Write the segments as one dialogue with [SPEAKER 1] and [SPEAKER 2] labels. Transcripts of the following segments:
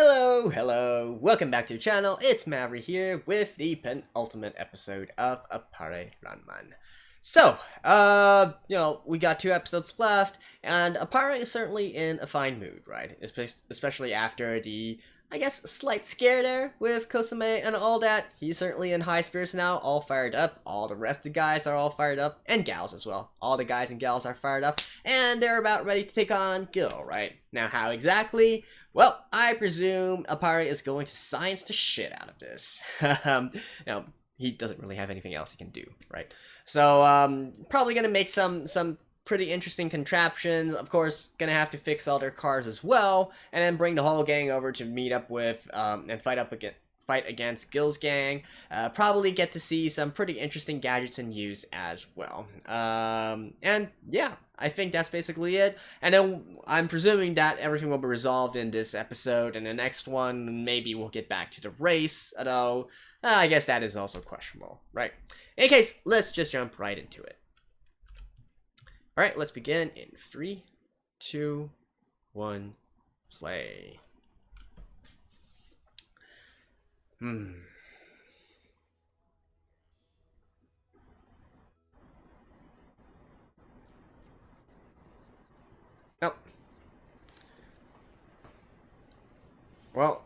[SPEAKER 1] Hello, welcome back to the channel. It's Maverick here with the penultimate episode of Appare-Ranman. So, we got 2 episodes left, and Appare is certainly in a fine mood, right? Especially after the, I guess, slight scare there with Kosume and all that. He's certainly in high spirits now, all fired up. All the rest of the guys are all fired up, and gals as well. All the guys and gals are fired up, and they're about ready to take on Gil, right? Now, how exactly? Well, I presume Appare is going to science the shit out of this. Now, he doesn't really have anything else he can do, right? So, probably gonna make some pretty interesting contraptions. Of course, gonna have to fix all their cars as well, and then bring the whole gang over to meet up with and fight against Gil's gang. Probably get to see some pretty interesting gadgets in use as well. And yeah, I think that's basically it. And then I'm presuming that everything will be resolved in this episode, and the next one maybe we'll get back to the race, although I guess that is also questionable, right? In any case, let's just jump right into it. Alright, let's begin in 3, 2, 1, play. Oh. Well.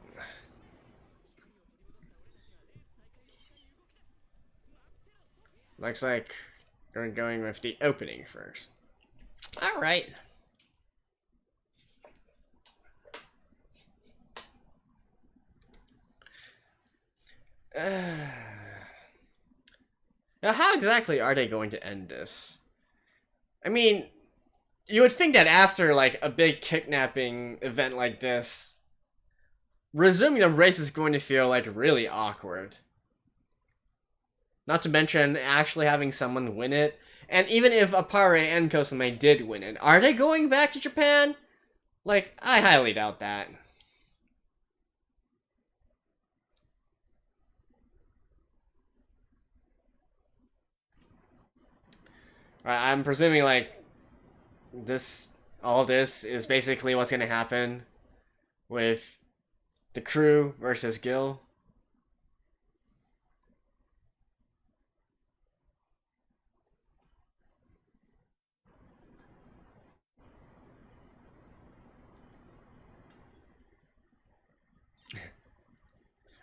[SPEAKER 1] Looks like we're going with the opening first. Alright. Now, how exactly are they going to end this? I mean, you would think that after, like, a big kidnapping event like this, resuming the race is going to feel, like, really awkward. Not to mention actually having someone win it. And even if Appare and Kosume did win it, are they going back to Japan? Like, I highly doubt that. I'm presuming, like, all this is basically what's gonna happen with the crew versus Gil.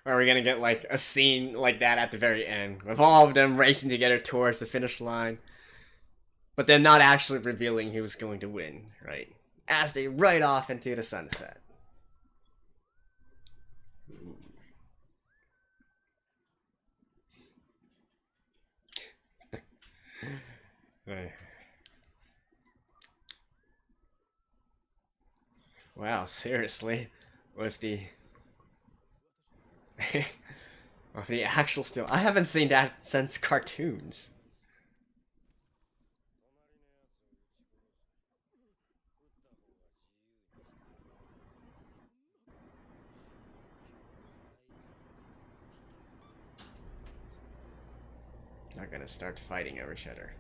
[SPEAKER 1] Or are we gonna get, like, a scene like that at the very end, with all of them racing together towards the finish line, but then not actually revealing who's going to win, right? As they ride off into the sunset. Wow, seriously? With the... with the actual still... I haven't seen that since cartoons. Not gonna start fighting over each other.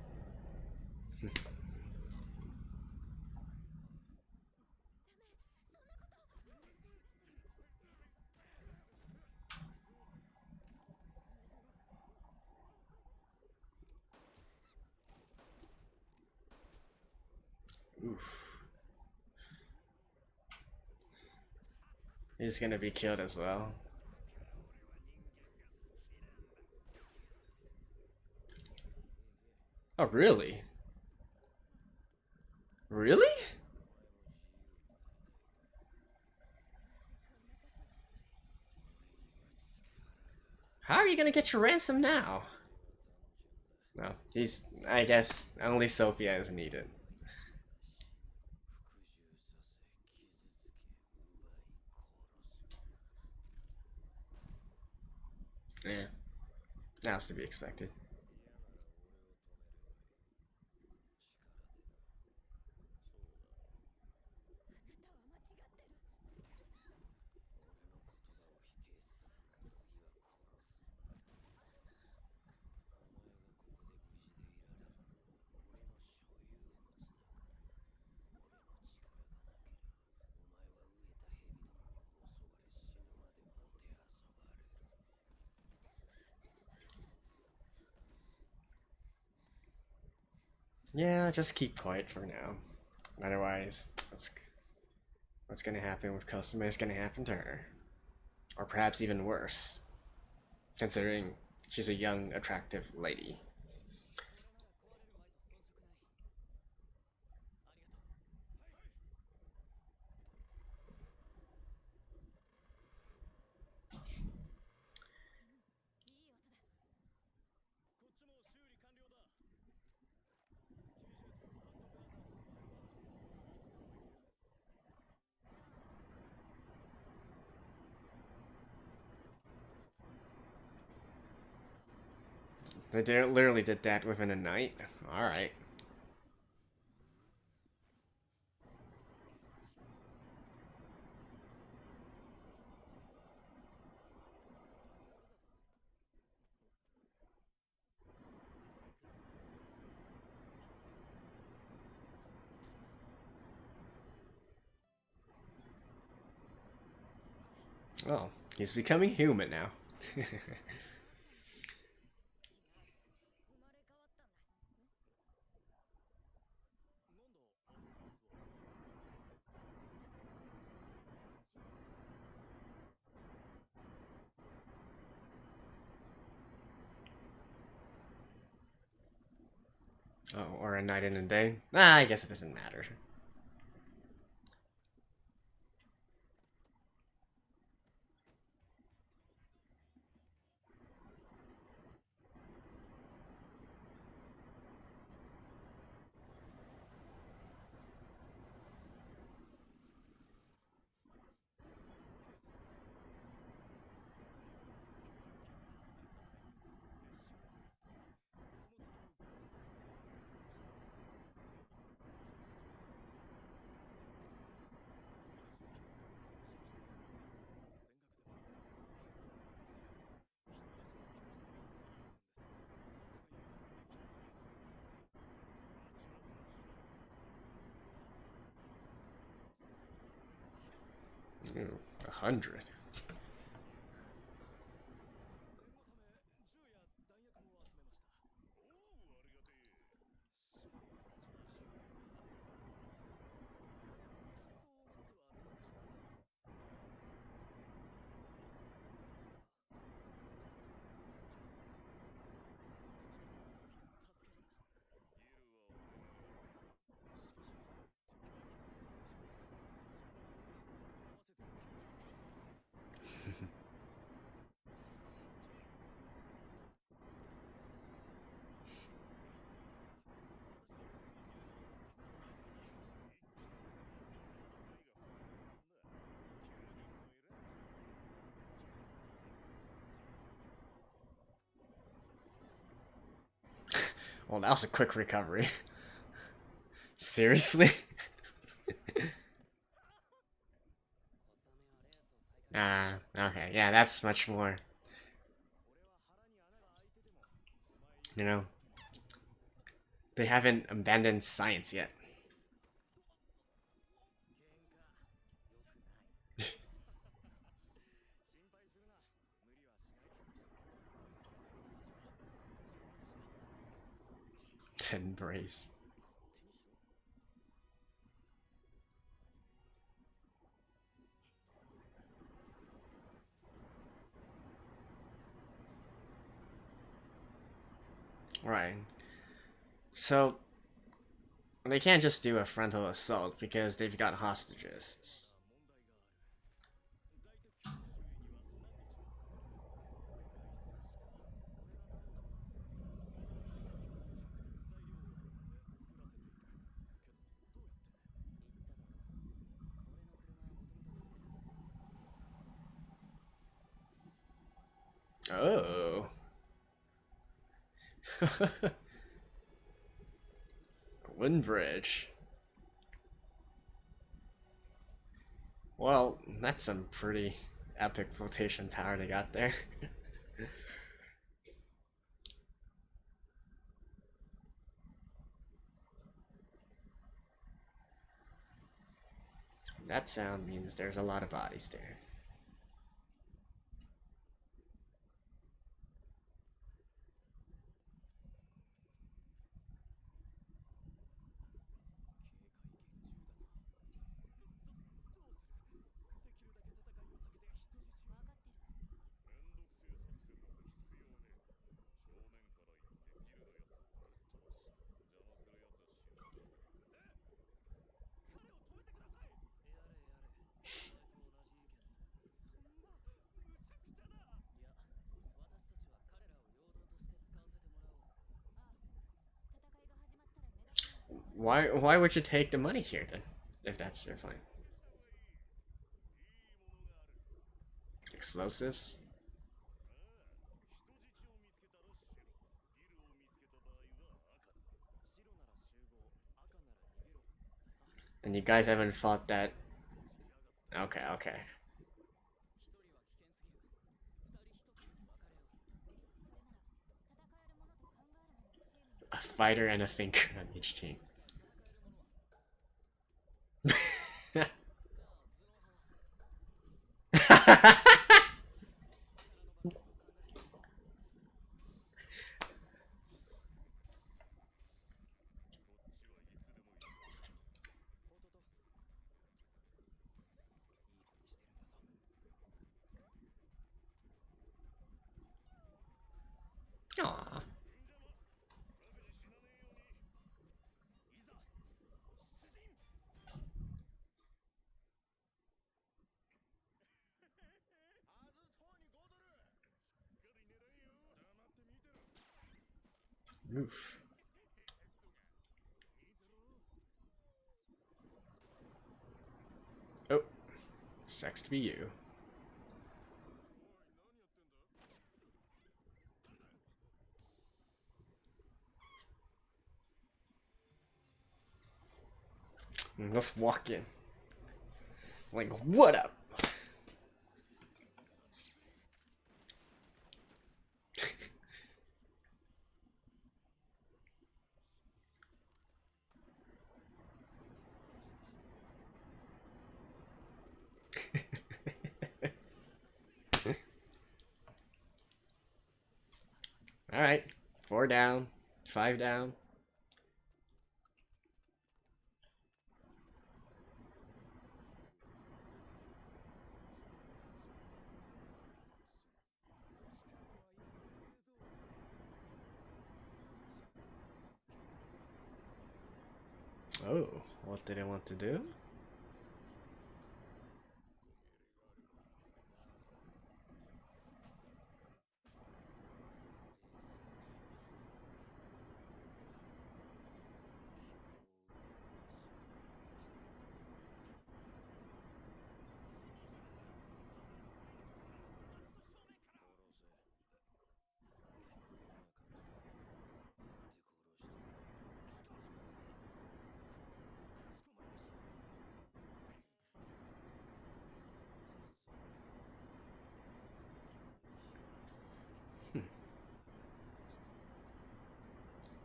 [SPEAKER 1] Oof. He's gonna be killed as well. Oh, really? Really? How are you gonna get your ransom now? No, I guess, only Sophia is needed. Yeah, that's to be expected. Yeah, just keep quiet for now. Otherwise, what's gonna happen with Cosima is gonna happen to her. Or perhaps even worse, considering she's a young, attractive lady. They literally did that within a night? Alright. Oh, he's becoming human now. Oh, or a night and a day? Ah, I guess it doesn't matter. Ooh, 100. Well, that was a quick recovery. Seriously? Ah, okay. Yeah, that's much more. You know, they haven't abandoned science yet. 10 braves. Right. So, they can't just do a frontal assault because they've got hostages. Oh. Wind bridge. Well, that's some pretty epic flotation power they got there. That sound means there's a lot of bodies there. Why would you take the money here then? If that's your plan. Explosives? And you guys haven't fought that. Okay, okay. A fighter and a thinker on each team. Aww. Oof. Oh, sucks to be you. Let's walk in. Like, what up? Alright. 4 down. 5 down. Oh, what did I want to do?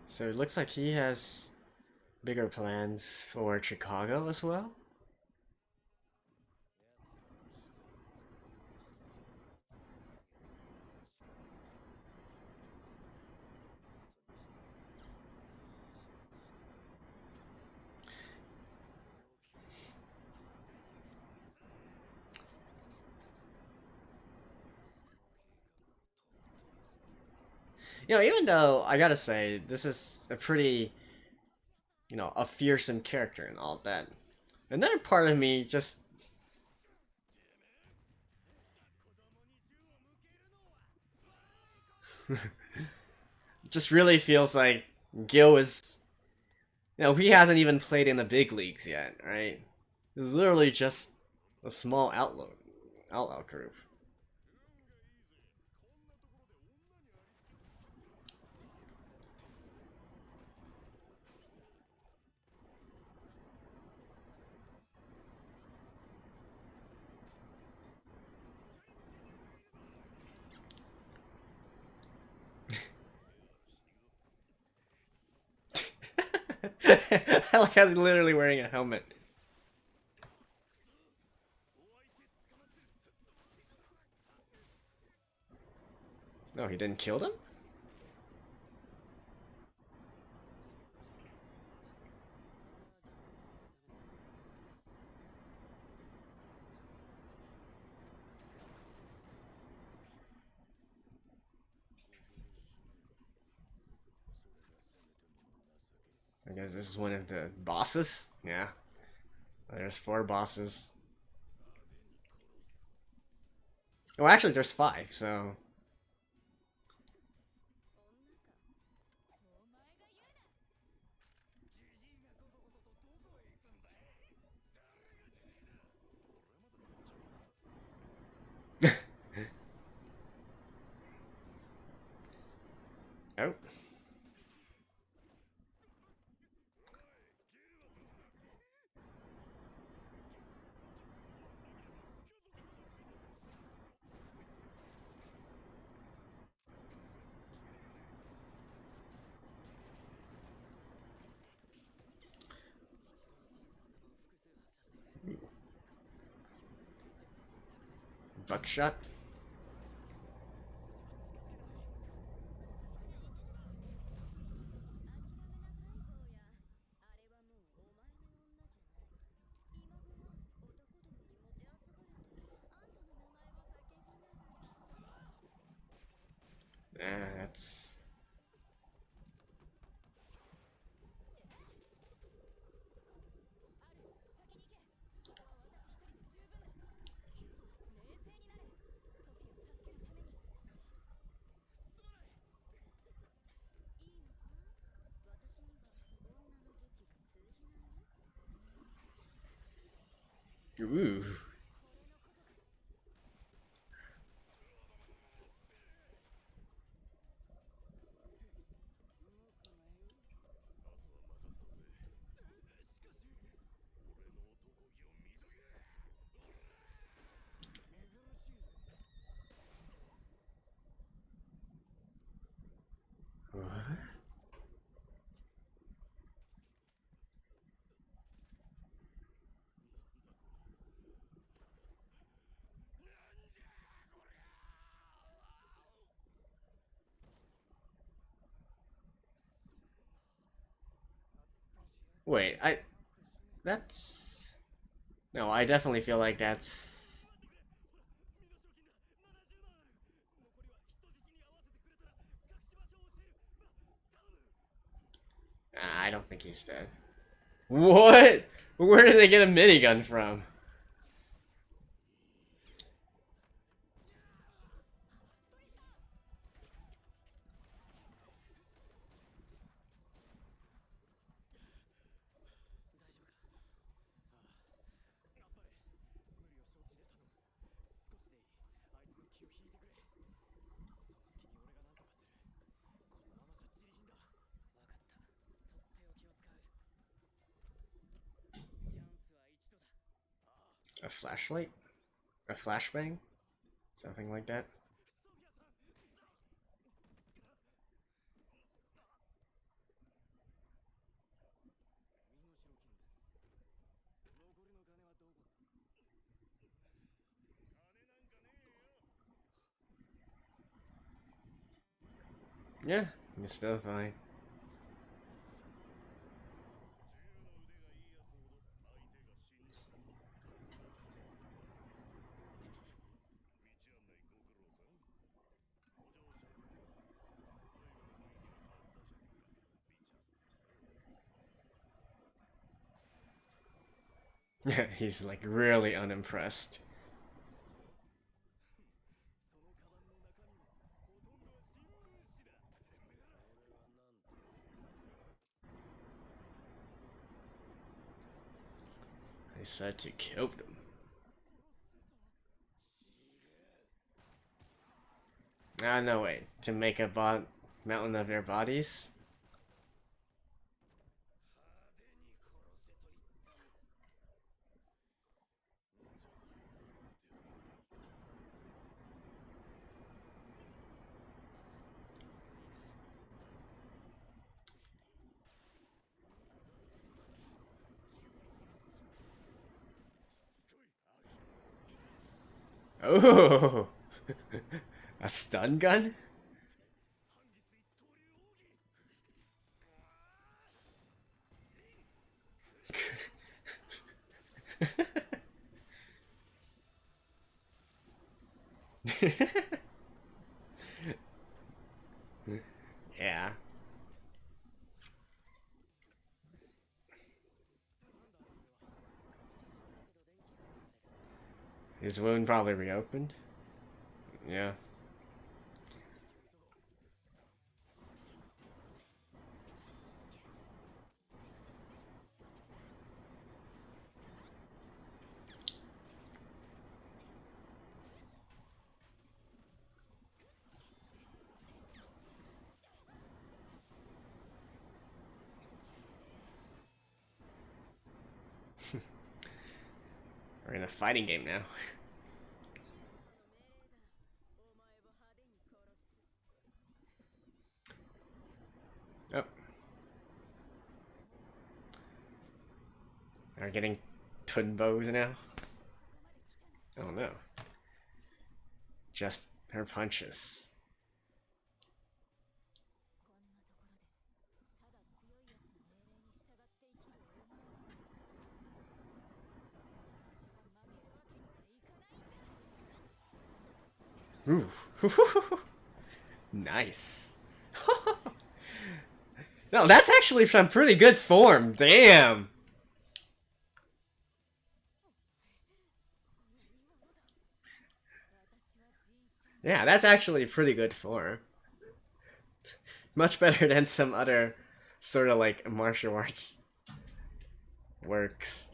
[SPEAKER 1] So it looks like he has bigger plans for Chicago as well. You know, even though I gotta say, this is a pretty, you know, a fearsome character and all that. Another part of me just just really feels like Gil is, you know, he hasn't even played in the big leagues yet, right? It's literally just a small outlaw group. I like how he's literally wearing a helmet. No, he didn't kill them? I guess this is one of the bosses? Yeah. There's 4 bosses. Well, actually, there's 5, so... Buckshot. That's... Ooh. What? Wait, that's... No, I definitely feel like that's... I don't think he's dead. What? Where did they get a minigun from? A flashlight? A flashbang? Something like that? Yeah, it's still fine. Yeah, he's like really unimpressed. I said to kill them. Ah, no, wait. To make a mountain of their bodies? Oh! A stun gun? Yeah. His wound probably reopened. Yeah. We're in a fighting game now. Oh. Are getting twin bows now? Oh no. just her punches. Ooh. Nice. No, that's actually some pretty good form. Damn. Yeah, that's actually pretty good form. Much better than some other sort of like martial arts works.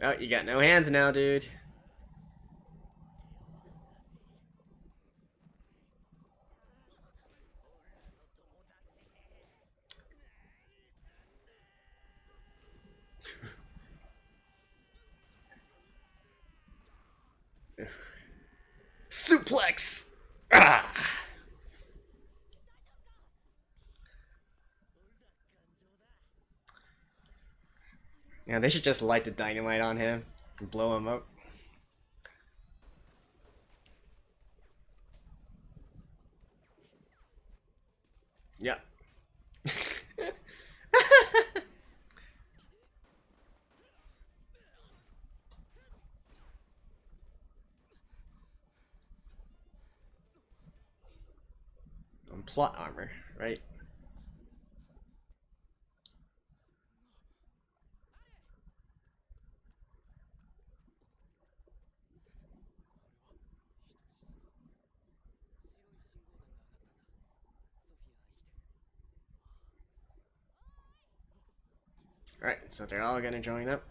[SPEAKER 1] Oh, you got no hands now, dude. Suplex! Ah! Yeah, they should just light the dynamite on him and blow him up. Yeah. Plot armor, right? Alright, so they're all gonna join up.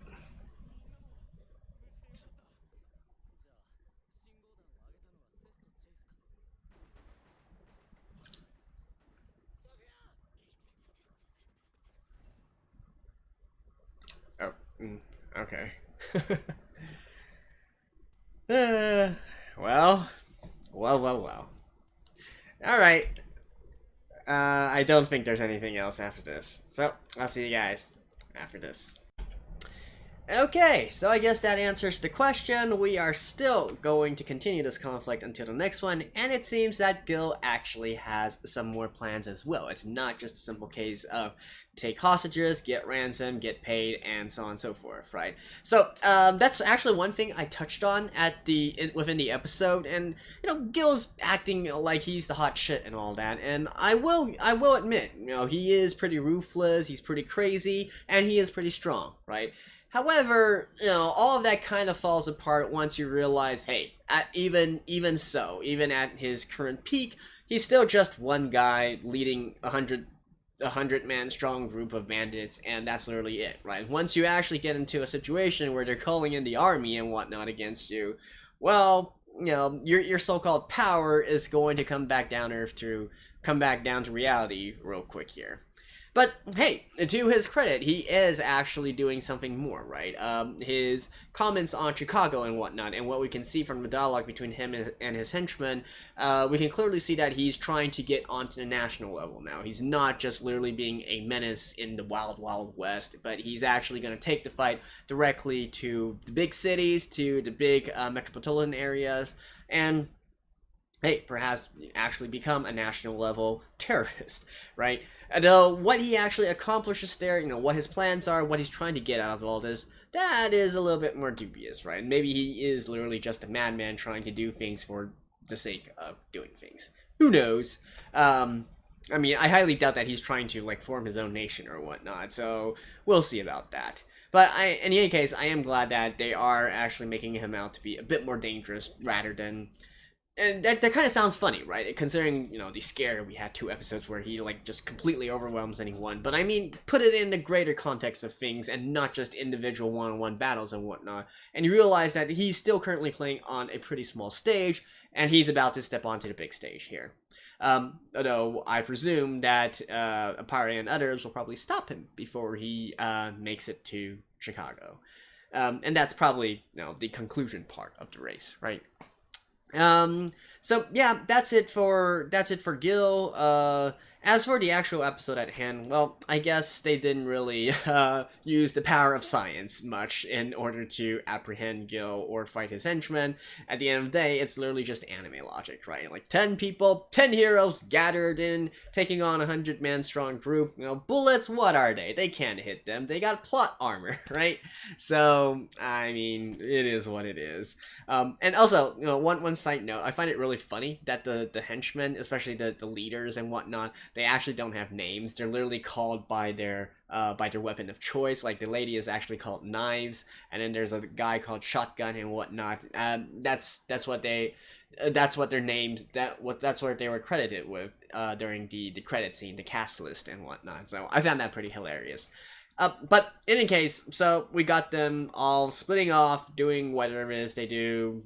[SPEAKER 1] Oh, okay. Well, well. Alright. I don't think there's anything else after this. So, I'll see you guys after this. Okay, so I guess that answers the question. We are still going to continue this conflict until the next one, and it seems that Gil actually has some more plans as well. It's not just a simple case of take hostages, get ransom, get paid, and so on and so forth, right? So that's actually one thing I touched on at within the episode, and you know, Gil's acting like he's the hot shit and all that, and I will admit, you know, he is pretty ruthless, he's pretty crazy, and he is pretty strong, right? However, you know, all of that kind of falls apart once you realize, hey, even at his current peak, he's still just one guy leading a hundred man strong group of bandits, and that's literally it, right? Once you actually get into a situation where they're calling in the army and whatnot against you, well, you know, your so-called power is going to come back down to reality real quick here. But hey, to his credit, he is actually doing something more, right? His comments on Chicago and whatnot, and what we can see from the dialogue between him and his henchmen, we can clearly see that he's trying to get onto the national level now. He's not just literally being a menace in the wild, wild west, but he's actually going to take the fight directly to the big cities, to the big metropolitan areas, and hey, perhaps actually become a national level terrorist, right? Though what he actually accomplishes there, you know, what his plans are, what he's trying to get out of all this, that is a little bit more dubious, right? Maybe he is literally just a madman trying to do things for the sake of doing things. Who knows? I mean, I highly doubt that he's trying to, like, form his own nation or whatnot, so we'll see about that. But in any case, I am glad that they are actually making him out to be a bit more dangerous rather than... And that kind of sounds funny, right? Considering, you know, the scare, we had 2 episodes where he, like, just completely overwhelms anyone. But I mean, put it in the greater context of things and not just individual one-on-one battles and whatnot. And you realize that he's still currently playing on a pretty small stage, and he's about to step onto the big stage here. Although I presume that Appare and others will probably stop him before he makes it to Chicago. And that's probably, you know, the conclusion part of the race, right? So yeah, that's it for Gil. As for the actual episode at hand, well, I guess they didn't really use the power of science much in order to apprehend Gil or fight his henchmen. At the end of the day, it's literally just anime logic, right? Like 10 people, 10 heroes gathered in, taking on a 100-man strong group. You know, bullets, what are they? They can't hit them. They got plot armor, right? So, I mean, it is what it is. And also, you know, one side note, I find it really funny that the henchmen, especially the leaders and whatnot, they actually don't have names. They're literally called by their weapon of choice. Like the lady is actually called Knives, and then there's a guy called Shotgun and whatnot. That's what their names. That's what they were credited with during the credit scene, the cast list and whatnot. So I found that pretty hilarious. But in any case, so we got them all splitting off, doing whatever it is they do.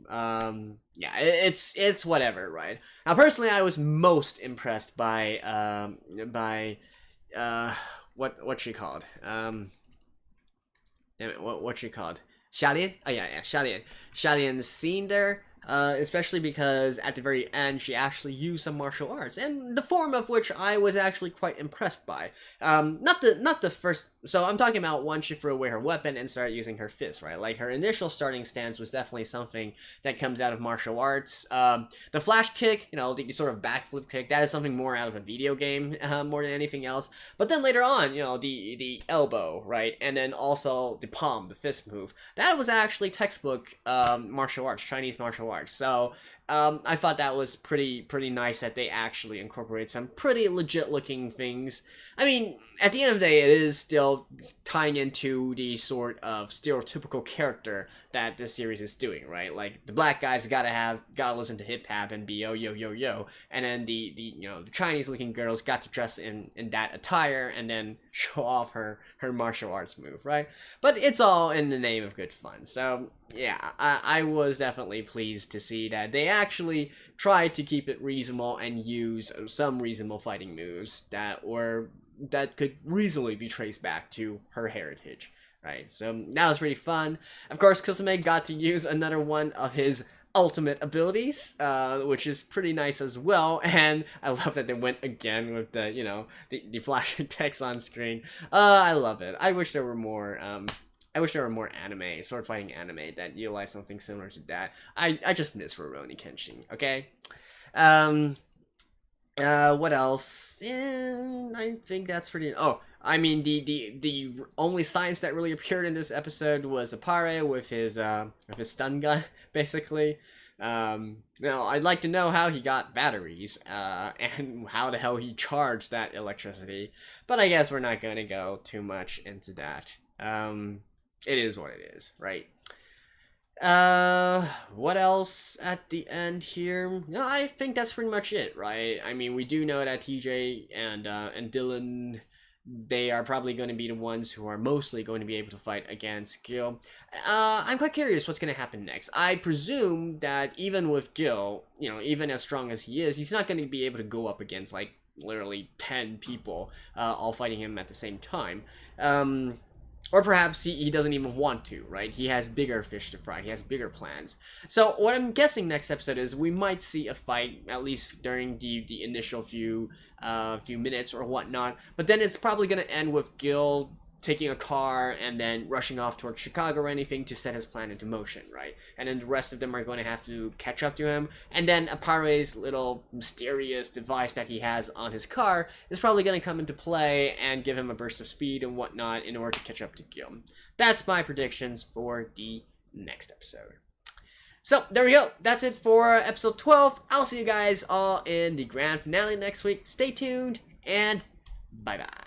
[SPEAKER 1] Yeah, it's whatever, right? Now, personally, I was most impressed by what she called? Damn it, what she called? Xialien? Oh yeah, Xialien. Xialien's scene there. Especially because at the very end she actually used some martial arts, and the form of which I was actually quite impressed by. Not the first. So I'm talking about once she threw away her weapon and started using her fist, right? Like her initial starting stance was definitely something that comes out of martial arts. The flash kick, you know, the sort of backflip kick, that is something more out of a video game more than anything else. But then later on, you know, the elbow, right, and then also the palm, the fist move, that was actually textbook martial arts, Chinese martial arts. So I thought that was pretty nice that they actually incorporate some pretty legit looking things. I mean, at the end of the day, it is still tying into the sort of stereotypical character that this series is doing, right? Like the black guys gotta listen to hip hop and be yo yo yo yo, and then the you know, the Chinese looking girls got to dress in that attire and then show off her martial arts move, right? But it's all in the name of good fun. So yeah, I was definitely pleased to see that they actually tried to keep it reasonable and use some reasonable fighting moves that could reasonably be traced back to her heritage, right? So that was pretty fun. Of course, Kusume got to use another one of his ultimate abilities, which is pretty nice as well. And I love that they went again with the, you know, the flashing text on screen. I love it. I wish there were more anime, sword fighting anime that utilize something similar to that. I just miss Rurouni Kenshin, okay? What else? I think that's pretty. Oh, I mean, the only science that really appeared in this episode was Appare with his stun gun, basically. Now I'd like to know how he got batteries, and how the hell he charged that electricity. But I guess we're not going to go too much into that. It is what it is, right? What else at the end here? No, I think that's pretty much it, right? I mean, we do know that TJ and Dylan, they are probably going to be the ones who are mostly going to be able to fight against Gil. I'm quite curious what's going to happen next. I presume that even with Gil, you know, even as strong as he is, he's not going to be able to go up against, like, literally 10 people, all fighting him at the same time. Or perhaps he doesn't even want to, right? He has bigger fish to fry. He has bigger plans. So what I'm guessing next episode is we might see a fight, at least during the initial few minutes or whatnot. But then it's probably going to end with Gil taking a car and then rushing off towards Chicago or anything to set his plan into motion, right? And then the rest of them are going to have to catch up to him. And then Appare's little mysterious device that he has on his car is probably going to come into play and give him a burst of speed and whatnot in order to catch up to Gil. That's my predictions for the next episode. So, there we go. That's it for episode 12. I'll see you guys all in the grand finale next week. Stay tuned, and bye-bye.